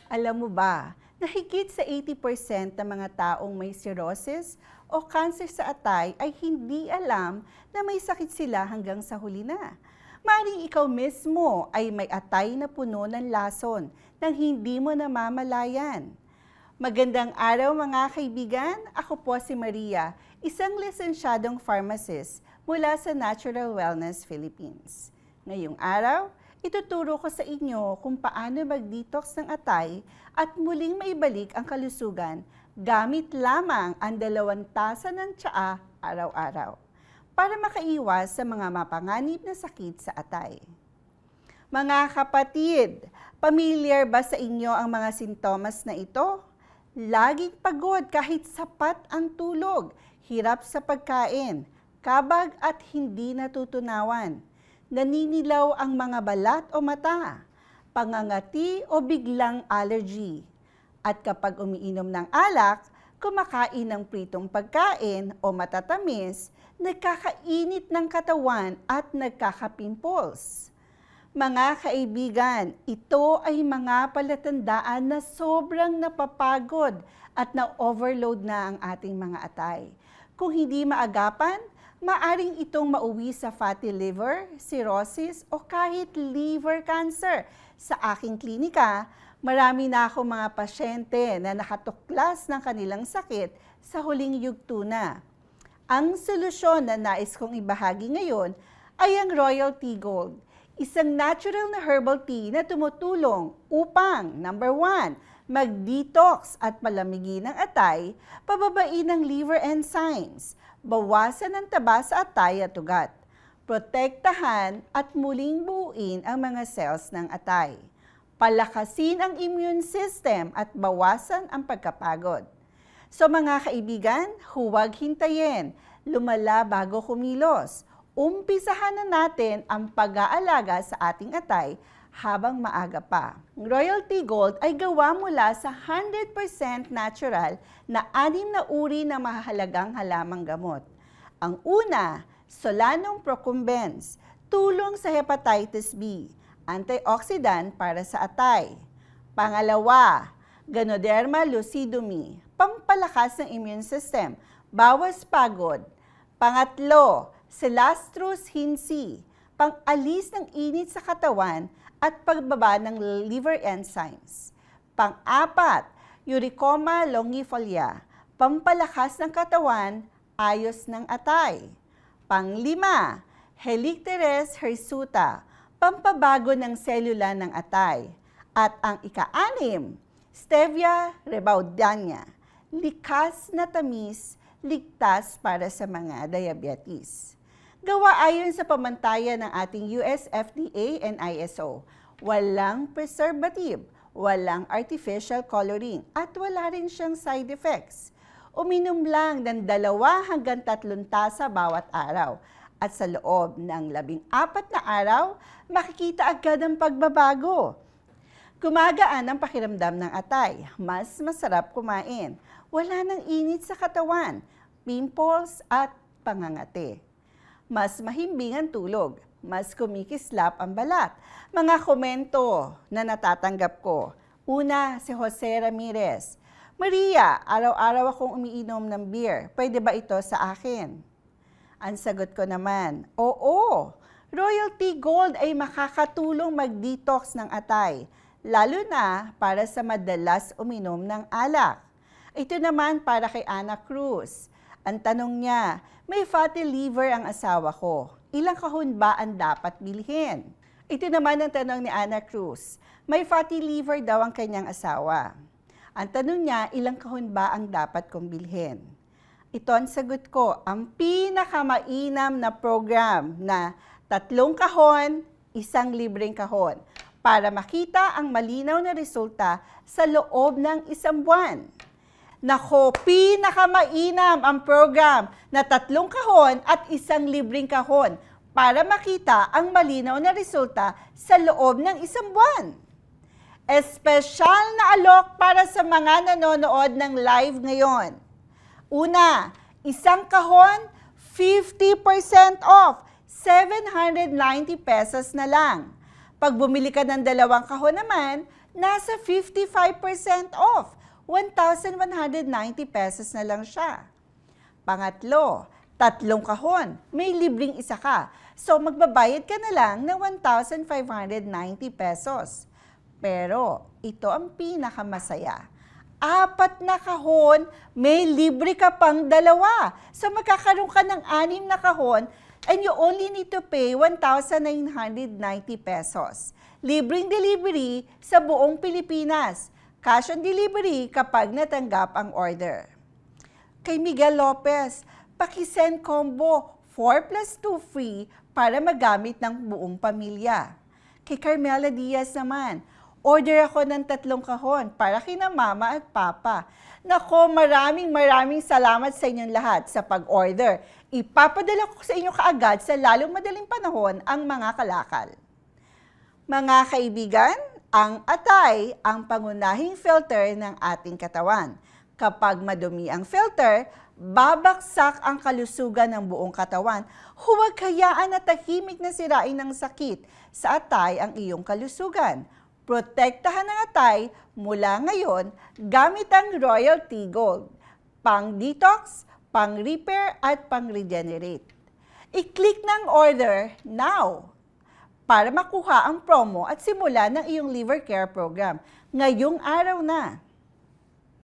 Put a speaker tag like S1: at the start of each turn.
S1: Alam mo ba, na higit sa 80% ng mga taong may cirrhosis o cancer sa atay ay hindi alam na may sakit sila hanggang sa huli na. Maaaring ikaw mismo ay may atay na puno ng lason nang hindi mo namamalayan. Magandang araw mga kaibigan, ako po si Maria, isang lisensyadong pharmacist mula sa Natural Wellness Philippines. Ngayong araw, ituturo ko sa inyo kung paano mag-detox ng atay at muling maibalik ang kalusugan gamit lamang ang 2 tasa ng tsaa araw-araw para makaiwas sa mga mapanganib na sakit sa atay. Mga kapatid, familiar ba sa inyo ang mga sintomas na ito? Laging pagod kahit sapat ang tulog, hirap sa pagkain, kabag at hindi natutunawan. Naninilaw ang mga balat o mata, pangangati o biglang allergy. At kapag umiinom ng alak, kumakain ng pritong pagkain o matatamis, nagkakainit ng katawan at nagkakapimples. Mga kaibigan, ito ay mga palatandaan na sobrang napapagod at na-overload na ang ating mga atay. Kung hindi maagapan, maaring itong mauwi sa fatty liver, cirrhosis o kahit liver cancer. Sa aking klinika, marami na akong mga pasyente na nakatuklas ng kanilang sakit sa huling yugto na. Ang solusyon na nais kong ibahagi ngayon ay ang Royal Tea Gold, isang natural na herbal tea na tumutulong upang, number 1, mag-detox at palamigin ang atay, pababain ang liver enzymes, bawasan ang taba sa atay at ugat, protektahan at muling buuin ang mga cells ng atay, palakasin ang immune system at bawasan ang pagkapagod. So mga kaibigan, huwag hintayin, lumala bago kumilos. Umpisahan na natin ang pag-aalaga sa ating atay habang maaga pa. Royal Tea Gold ay gawa mula sa 100% natural na 6 na uri ng mahalagang halamang gamot. Ang una, Solanum procumbens, tulong sa hepatitis B, antioxidant para sa atay. Pangalawa, Ganoderma lucidum, pampalakas ng immune system, bawas pagod. Pangatlo, Celastrus hinsi, pang-alis ng init sa katawan at pagbaba ng liver enzymes. Pang-apat, Uricoma longifolia, pampalakas ng katawan, ayos ng atay. Pang-5, Helicteres hirsuta, pampabago ng selula ng atay. At ang ika-6, Stevia rebaudiana, likas na tamis, ligtas para sa mga diabetes. Gawa ayon sa pamantayan ng ating US FDA and ISO. Walang preservative, walang artificial coloring, at wala rin siyang side effects. Uminom lang ng 2 hanggang 3 tasa bawat araw. At sa loob ng 14 na araw, makikita agad ang pagbabago. Gumagaan ang pakiramdam ng atay, mas masarap kumain, wala nang init sa katawan, pimples at pangangati. Mas mahimbing ang tulog, mas kumikislap ang balat. Mga komento na natatanggap ko. Una, si Jose Ramirez. Maria, araw-araw akong umiinom ng beer. Pwede ba ito sa akin? Ang sagot ko naman, oo. Royal Tea Gold ay makakatulong mag-detox ng atay, lalo na para sa madalas uminom ng alak. Ito naman para kay Ana Cruz. Ang tanong niya, may fatty liver ang asawa ko. Ilang kahon ba ang dapat bilhin? Ito naman ang tanong ni Ana Cruz. May fatty liver daw ang kanyang asawa. Ang tanong niya, ilang kahon ba ang dapat kong bilhin? Ito ang sagot ko, ang pinakamainam na program na 3 kahon, 1 libreng kahon para makita ang malinaw na resulta sa loob ng 1 buwan. Nako, pinakamainam ang program na 3 kahon at 1 libreng kahon para makita ang malinaw na resulta sa loob ng 1 buwan. Espesyal na alok para sa mga nanonood ng live ngayon. Una, 1 kahon, 50% off, 790 pesos na lang. Pag bumili ka ng 2 kahon naman, nasa 55% off. 1,190 pesos na lang siya. Pangatlo, 3 kahon, may libreng isa ka. So magbabayad ka na lang ng 1,590 pesos. Pero ito ang pinakamasaya. 4 na kahon, may libre ka pang 2. So magkakaroon ka ng 6 na kahon and you only need to pay 1,990 pesos. Libreng delivery sa buong Pilipinas. Cash on delivery kapag natanggap ang order. Kay Miguel Lopez, paki-send combo 4 plus 2 free para magamit ng buong pamilya. Kay Carmela Diaz naman, order ako ng 3 kahon para kina mama at papa. Nako, maraming salamat sa inyong lahat sa pag-order. Ipapadala ko sa inyo kaagad sa lalong madaling panahon ang mga kalakal. Mga kaibigan, ang atay ang pangunahing filter ng ating katawan. Kapag madumi ang filter, babaksak ang kalusugan ng buong katawan. Huwag hayaan na tahimik na sirain ng sakit sa atay ang iyong kalusugan. Protektahan ang atay mula ngayon gamit ang Royal Tea Gold. Pang-detox, pang-repair at pang-regenerate. I-click ng order now para makuha ang promo at simula ng iyong liver care program ngayong araw na.